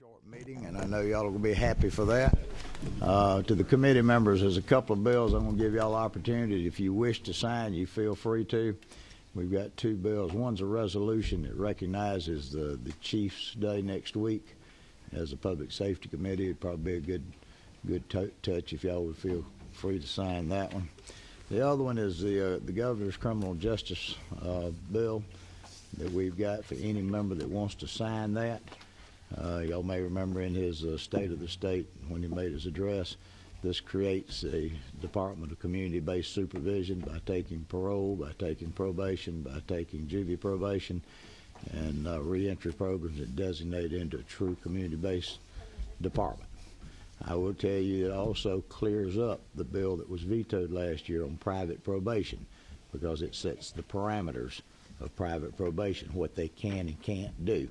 short meeting, and I know y'all will be happy for that. To the committee members, there's a couple of bills I'm going to give y'all opportunity. If you wish to sign, you feel free to. We've got two bills. One's a resolution that recognizes the Chiefs Day next week. As a public safety committee, it'd probably be a good touch if y'all would feel free to sign that one. The other one is the governor's criminal justice bill that we've got for any member that wants to sign that. Y'all may remember in his State of the State, when he made his address, this creates a Department of Community-Based Supervision by taking parole, by taking probation, by taking juvie probation, and reentry programs that designate into a true community-based department. I will tell you it also clears up the bill that was vetoed last year on private probation, because it sets the parameters of private probation, what they can and can't do.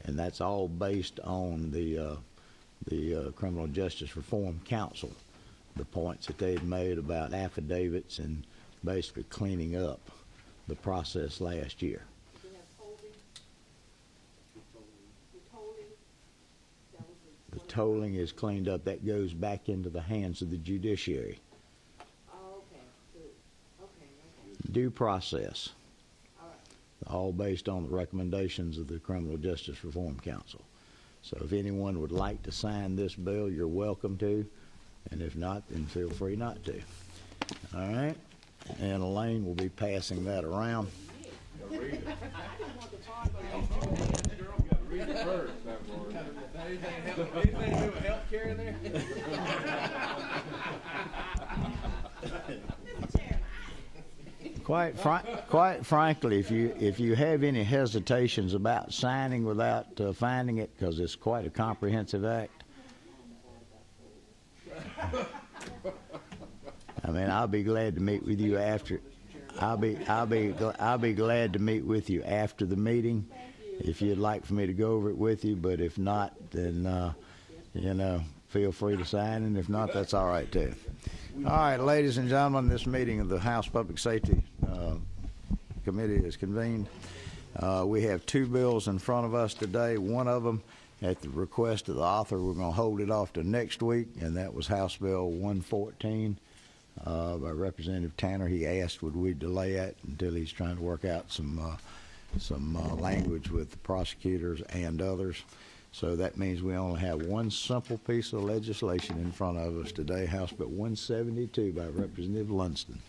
And that's all based on the Criminal Justice Reform Council, the points that they've made about affidavits and basically cleaning up the process last year. The tolling is cleaned up. That goes back into the hands of the judiciary. Oh, okay. Due process. All based on the recommendations of the Criminal Justice Reform Council. So if anyone would like to sign this bill, you're welcome to, and if not, then feel free not to. All right? And Elaine will be passing that around. Quite frankly, if you have any hesitations about signing without finding it, because it's quite a comprehensive act, I mean, I'll be glad to meet with you after. I'll be glad to meet with you after the meeting, if you'd like for me to go over it with you. But if not, then feel free to sign, and if not, that's all right too. All right, ladies and gentlemen, this meeting of the House Public Safety Committee is convened. We have two bills in front of us today. One of them, at the request of the author, we're going to hold it off to next week, and that was House Bill 114 by Representative Tanner. He asked would we delay it until he's trying to work out some language with the prosecutors and others. So that means we only have one simple piece of legislation in front of us today, House Bill 172 by Representative Lunston.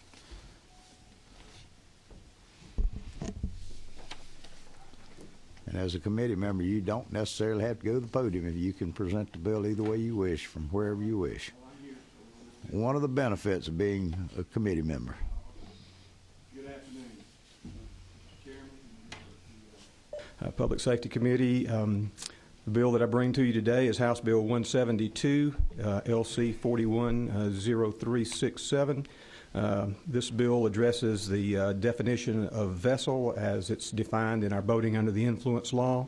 And as a committee member, you don't necessarily have to go to the podium if you can present the bill either way you wish, from wherever you wish. One of the benefits of being a committee member. Good afternoon, Chairman. Public Safety Committee. The bill that I bring to you today is House Bill 172, LC 410367. This bill addresses the definition of vessel as it's defined in our boating under the influence law.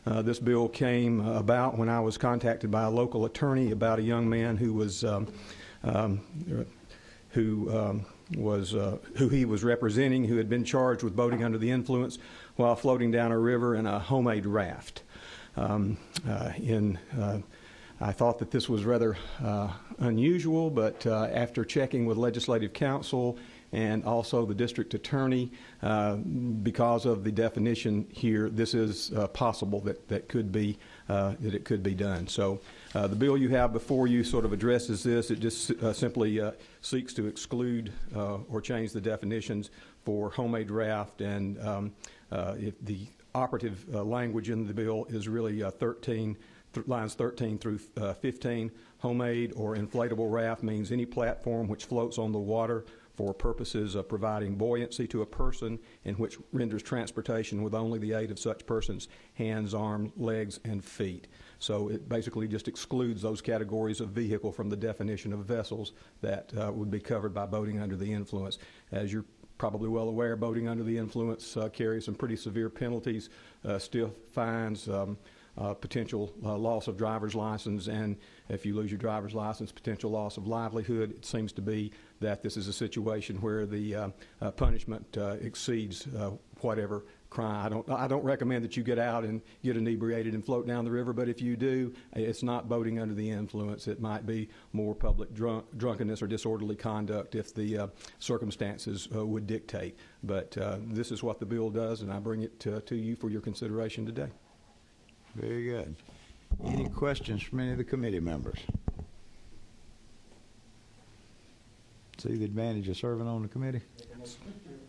This bill came about when I was contacted by a local attorney about a young man who he was representing, who had been charged with boating under the influence while floating down a river in a homemade raft. I thought that this was rather unusual, but after checking with legislative counsel and also the district attorney, because of the definition here, this is possible that it could be done. So the bill you have before you sort of addresses this. It just simply seeks to exclude or change the definitions for homemade raft, and if the operative language in the bill is really lines 13 through 15. Homemade or inflatable raft means any platform which floats on the water for purposes of providing buoyancy to a person, and which renders transportation with only the aid of such person's hands, arms, legs, and feet. So it basically just excludes those categories of vehicle from the definition of vessels that would be covered by boating under the influence. As you're probably well aware, boating under the influence carries some pretty severe penalties, stiff fines, potential loss of driver's license, and if you lose your driver's license, potential loss of livelihood. It seems to be that this is a situation where the punishment exceeds whatever crime. I don't recommend that you get out and get inebriated and float down the river, but if you do, it's not boating under the influence. It might be more public drunkenness or disorderly conduct if the circumstances would dictate. But this is what the bill does, and I bring it to you for your consideration today. Very good. Any questions from any of the committee members? See the advantage of serving on the committee?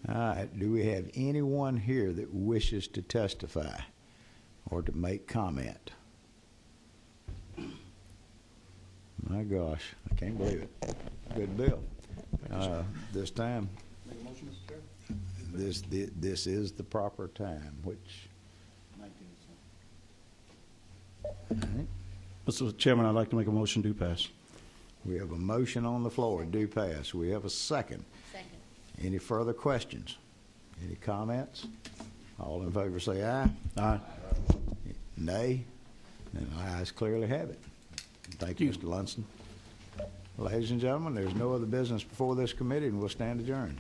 All right. Do we have anyone here that wishes to testify or to make comment? My gosh, I can't believe it. Good bill. This time, this is the proper time, which... All right. Mr. Chairman, I'd like to make a motion to pass. We have a motion on the floor, do pass. We have a second. Second. Any further questions? Any comments? All in favor say aye. Aye. Nay. And ayes clearly have it. Thank you, Mr. Lunston. Ladies and gentlemen, there's no other business before this committee, and we'll stand adjourned.